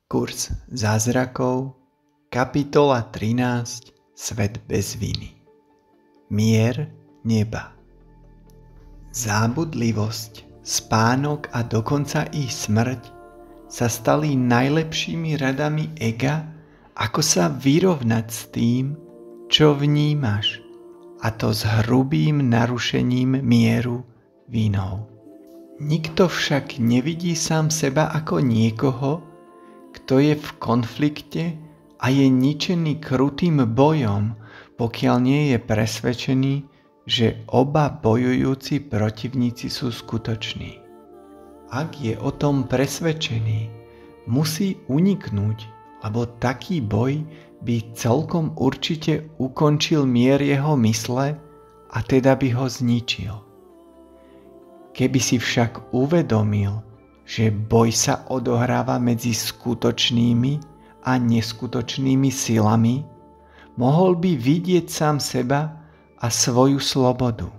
Kurs zázrakov, kapitola 13, Svet bez viny. Mier neba. Zábudlivosť, spánok a dokonca i smrť sa stali najlepšími radami ega, ako sa vyrovnať s tým, čo vnímaš, a to s hrubým narušením mieru vinou. Nikto však nevidí sám seba ako niekoho, kto je v konflikte a je ničený krutým bojom, pokiaľ nie je presvedčený, že oba bojujúci protivníci sú skutoční. Ak je o tom presvedčený, musí uniknúť, lebo taký boj by celkom určite ukončil mier jeho mysle a teda by ho zničil. Keby si však uvedomil, že boj sa odohráva medzi skutočnými a neskutočnými silami, mohol by vidieť sám seba a svoju slobodu.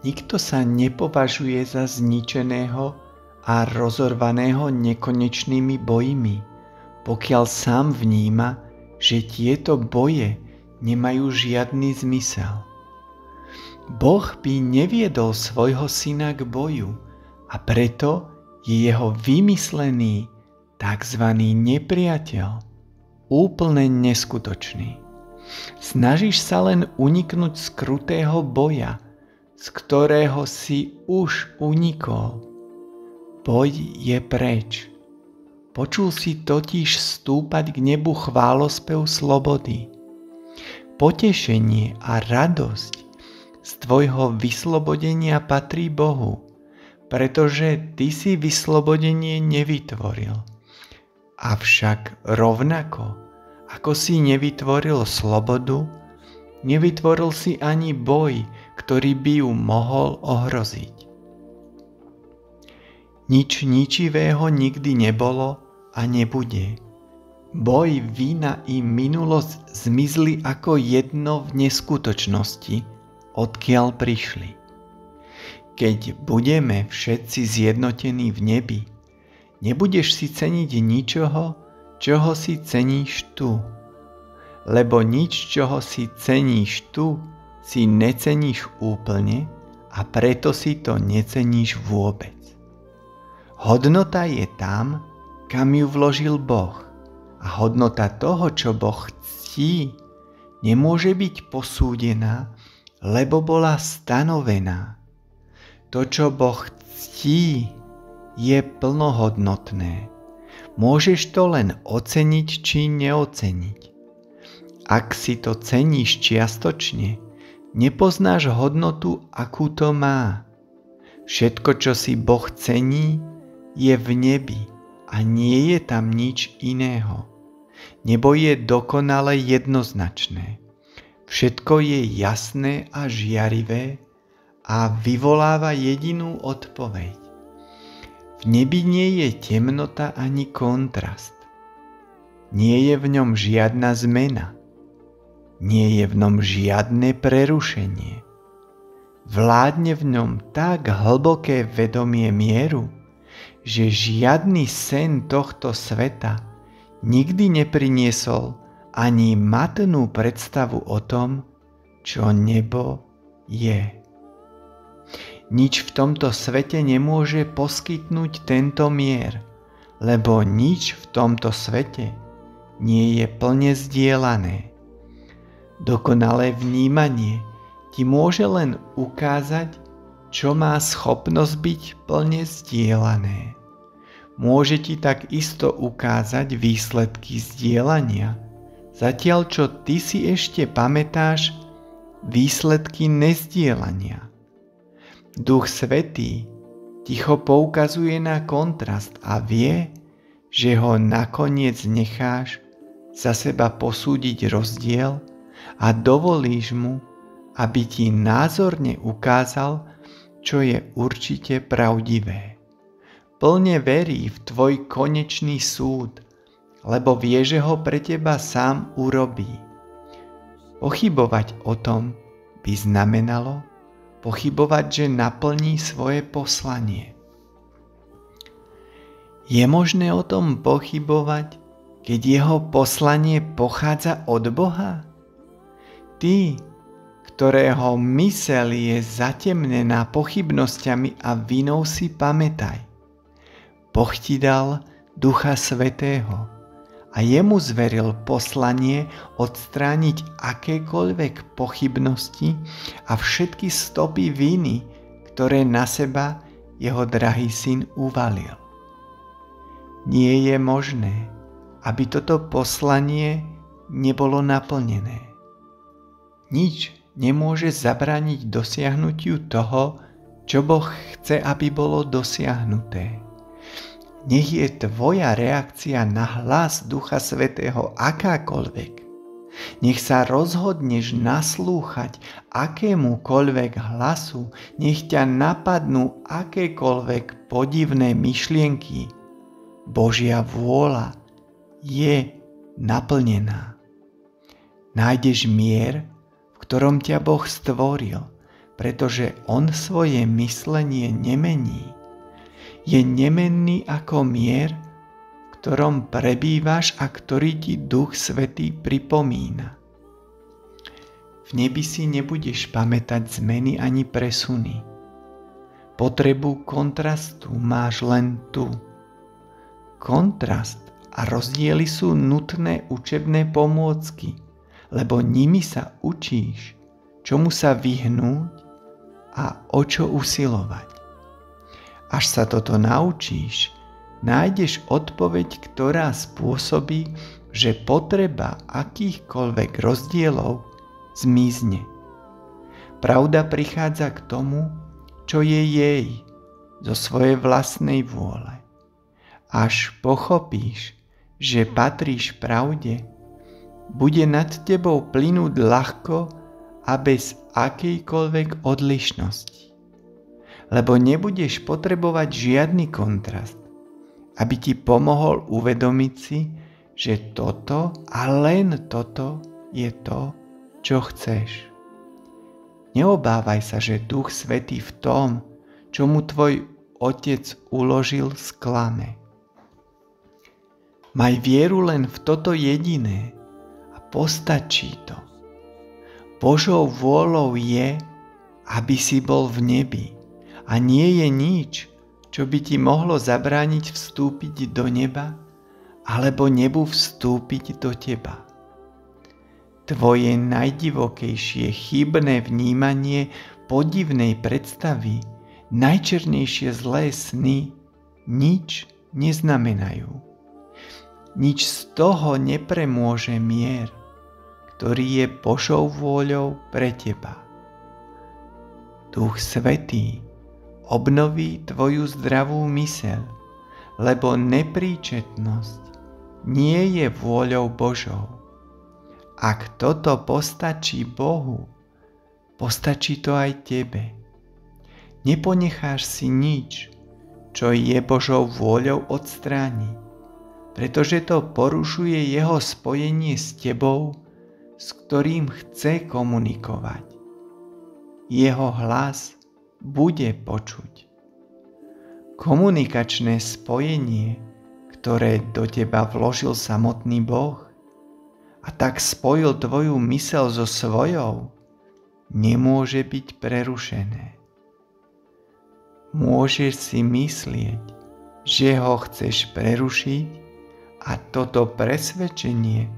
Nikto sa nepovažuje za zničeného a rozorvaného nekonečnými bojmi, pokiaľ sám vníma, že tieto boje nemajú žiadny zmysel. Boh by neviedol svojho syna k boju a preto je jeho vymyslený tzv. Nepriateľ úplne neskutočný. Snažíš sa len uniknúť z krutého boja, z ktorého si už unikol. Boj je preč. Počul si totiž stúpať k nebu chválospev slobody. Potešenie a radosť z tvojho vyslobodenia patrí Bohu, pretože ty si vyslobodenie nevytvoril. Avšak rovnako, ako si nevytvoril slobodu, nevytvoril si ani boj, ktorý by ju mohol ohroziť. Nič ničivého nikdy nebolo a nebude. Boj, vina i minulosť zmizli ako jedno v neskutočnosti, odkiaľ prišli. Keď budeme všetci zjednotení v nebi, nebudeš si ceniť ničoho, čoho si ceníš tu. Lebo nič, čoho si ceníš tu, si neceníš úplne a preto si to neceníš vôbec. Hodnota je tam, kam ju vložil Boh, a hodnota toho, čo Boh ctí, nemôže byť posúdená, lebo bola stanovená. To, čo Boh ctí, je plnohodnotné. Môžeš to len oceniť či neoceniť. Ak si to ceníš čiastočne, nepoznáš hodnotu, akú to má. Všetko, čo si Boh cení, je v nebi a nie je tam nič iného. Nebo je dokonale jednoznačné. Všetko je jasné a žiarivé a vyvoláva jedinú odpoveď. V nebi nie je temnota ani kontrast. Nie je v ňom žiadna zmena. Nie je v ňom žiadne prerušenie. Vládne v ňom tak hlboké vedomie mieru, že žiadny sen tohto sveta nikdy nepriniesol ani matnú predstavu o tom, čo nebo je. Nič v tomto svete nemôže poskytnúť tento mier, lebo nič v tomto svete nie je plne zdieľané. Dokonalé vnímanie ti môže len ukázať, čo má schopnosť byť plne zdieľané. Môže ti takisto ukázať výsledky zdieľania, zatiaľ čo ty si ešte pamätáš výsledky nezdieľania. Duch Svätý ticho poukazuje na kontrast a vie, že ho nakoniec necháš za seba posúdiť rozdiel a dovolíš mu, aby ti názorne ukázal, čo je určite pravdivé. Plne verí v tvoj konečný súd, lebo vie, že ho pre teba sám urobí. Pochybovať o tom by znamenalo pochybovať, že naplní svoje poslanie. Je možné o tom pochybovať, keď jeho poslanie pochádza od Boha? Ty, ktorého myseľ je zatemnená pochybnosťami a vinou, si pamätaj. Boh ti dal Ducha Svätého a jemu zveril poslanie odstrániť akékoľvek pochybnosti a všetky stopy viny, ktoré na seba jeho drahý syn uvalil. Nie je možné, aby toto poslanie nebolo naplnené. Nič nemôže zabrániť dosiahnutiu toho, čo Boh chce, aby bolo dosiahnuté. Nech je tvoja reakcia na hlas Ducha Svätého akákoľvek. Nech sa rozhodneš naslúchať akémukoľvek hlasu, nech ťa napadnú akékoľvek podivné myšlienky. Božia vôľa je naplnená. Nájdeš mier, v ktorom ťa Boh stvoril, pretože On svoje myslenie nemení. Je nemenný ako mier, v ktorom prebývaš a ktorý ti Duch Svätý pripomína. V nebi si nebudeš pamätať zmeny ani presuny. Potrebu kontrastu máš len tu. Kontrast a rozdiely sú nutné učebné pomôcky, lebo nimi sa učíš, čomu sa vyhnúť a o čo usilovať. Až sa toto naučíš, nájdeš odpoveď, ktorá spôsobí, že potreba akýchkoľvek rozdielov zmizne. Pravda prichádza k tomu, čo je jej, zo svojej vlastnej vôle. Až pochopíš, že patríš pravde, bude nad tebou plynúť ľahko a bez akejkoľvek odlišnosti. Lebo nebudeš potrebovať žiadny kontrast, aby ti pomohol uvedomiť si, že toto a len toto je to, čo chceš. Neobávaj sa, že Duch Svätý v tom, čo mu tvoj Otec uložil, sklame. Maj vieru len v toto jediné a postačí to. Božou vôľou je, aby si bol v nebi a nie je nič, čo by ti mohlo zabrániť vstúpiť do neba alebo nebu vstúpiť do teba. Tvoje najdivokejšie chybné vnímanie podivnej predstavy, najčernejšie zlé sny nič neznamenajú. Nič z toho nepremôže mier, ktorý je Božou vôľou pre teba. Duch Svätý obnoví tvoju zdravú myseľ, lebo nepríčetnosť nie je vôľou Božou. Ak toto postačí Bohu, postačí to aj tebe. Neponecháš si nič, čo je Božou vôľou odstrániť, pretože to porušuje jeho spojenie s tebou, s ktorým chce komunikovať. Jeho hlas bude počuť. Komunikačné spojenie, ktoré do teba vložil samotný Boh a tak spojil tvoju myseľ so svojou, nemôže byť prerušené. Môžeš si myslieť, že ho chceš prerušiť, a toto presvedčenie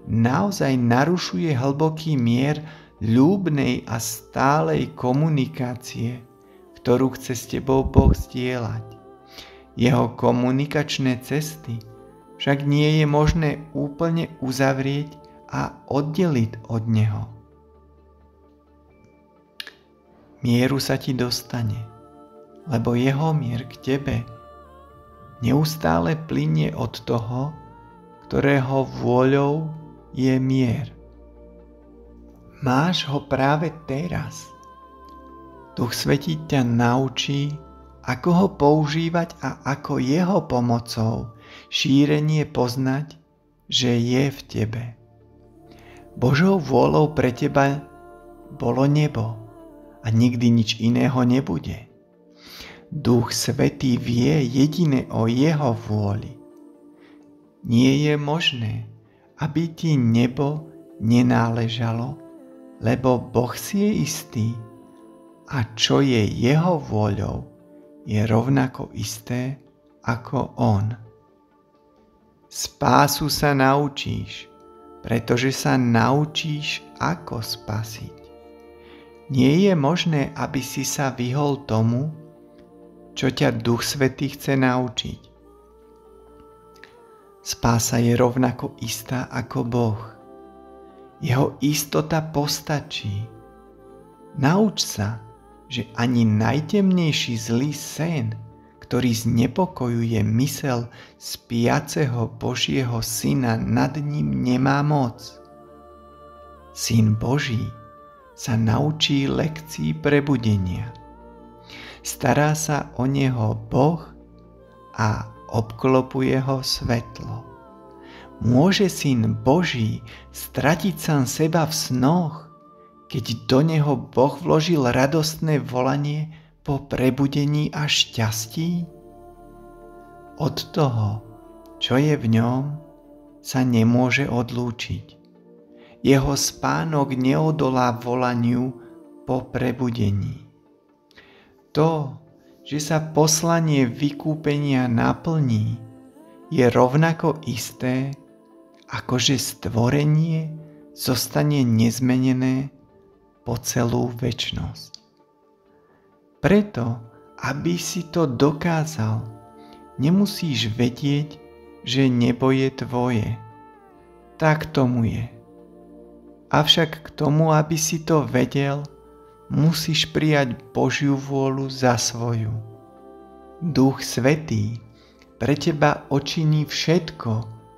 naozaj narušuje hlboký mier ľúbnej a stálej komunikácie, ktorú chce s tebou Boh zdieľať. Jeho komunikačné cesty však nie je možné úplne uzavrieť a oddeliť od neho. Mieru sa ti dostane, lebo jeho mier k tebe neustále plynie od toho, ktorého vôľou je mier. Máš ho práve teraz. Duch Svätý ťa naučí, ako ho používať a ako jeho pomocou šírenie poznať, že je v tebe. Božou vôľou pre teba bolo nebo a nikdy nič iného nebude. Duch Svätý vie jedine o jeho vôli. Nie je možné, aby ti nebo nenáležalo, lebo Boh si je istý a čo je jeho vôľou, je rovnako isté ako on. Spásu sa naučíš, pretože sa naučíš, ako spasiť. Nie je možné, aby si sa vyhol tomu, čo ťa Duch Svätý chce naučiť. Spása je rovnako istá ako Boh. Jeho istota postačí. Nauč sa, že ani najtemnejší zlý sen, ktorý znepokojuje mysel spiaceho Božieho Syna, nad ním nemá moc. Syn Boží sa naučí lekcií prebudenia. Stará sa o neho Boh a obklopuje ho svetlo. Môže Syn Boží stratiť sám seba v snoch, keď do neho Boh vložil radostné volanie po prebudení a šťastí? Od toho, čo je v ňom, sa nemôže odlúčiť. Jeho spánok neodolá volaniu po prebudení. To, že sa poslanie vykúpenia naplní, je rovnako isté, ako že stvorenie zostane nezmenené po celú večnosť. Preto, aby si to dokázal, nemusíš vedieť, že nebo je tvoje. Tak tomu je. Avšak k tomu, aby si to vedel, musíš prijať Božiu vôľu za svoju. Duch Svätý pre teba očiní všetko,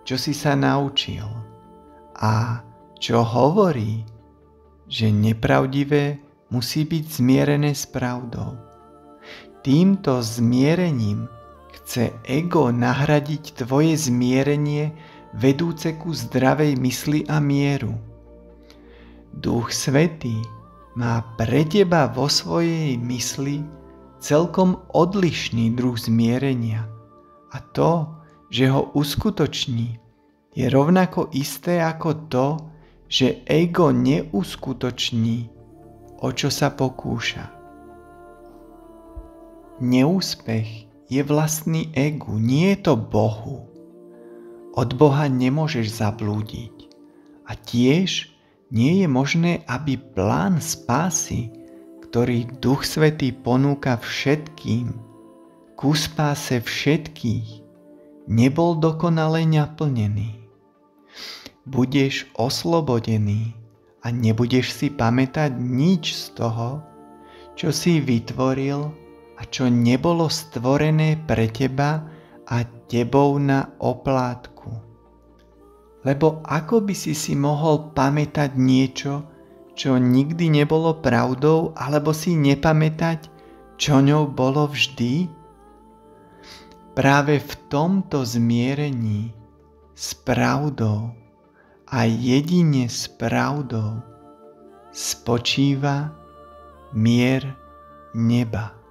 čo si sa naučil. A čo hovorí, že nepravdivé musí byť zmierené s pravdou. Týmto zmierením chce ego nahradiť tvoje zmierenie vedúce ku zdravej mysli a mieru. Duch Svätý má pre teba vo svojej mysli celkom odlišný druh zmierenia a to, že ho uskutoční, je rovnako isté ako to, že ego neuskutoční, o čo sa pokúša. Neúspech je vlastný egu, nie je to Bohu. Od Boha nemôžeš zablúdiť a tiež nie je možné, aby plán spásy, ktorý Duch Svätý ponúka všetkým, ku spáse všetkých, nebol dokonale naplnený. Budeš oslobodený a nebudeš si pamätať nič z toho, čo si vytvoril a čo nebolo stvorené pre teba a tebou na oplátku. Lebo ako by si mohol pamätať niečo, čo nikdy nebolo pravdou, alebo si nepamätať, čo ňou bolo vždy? Práve v tomto zmierení s pravdou a jedine s pravdou spočíva mier neba.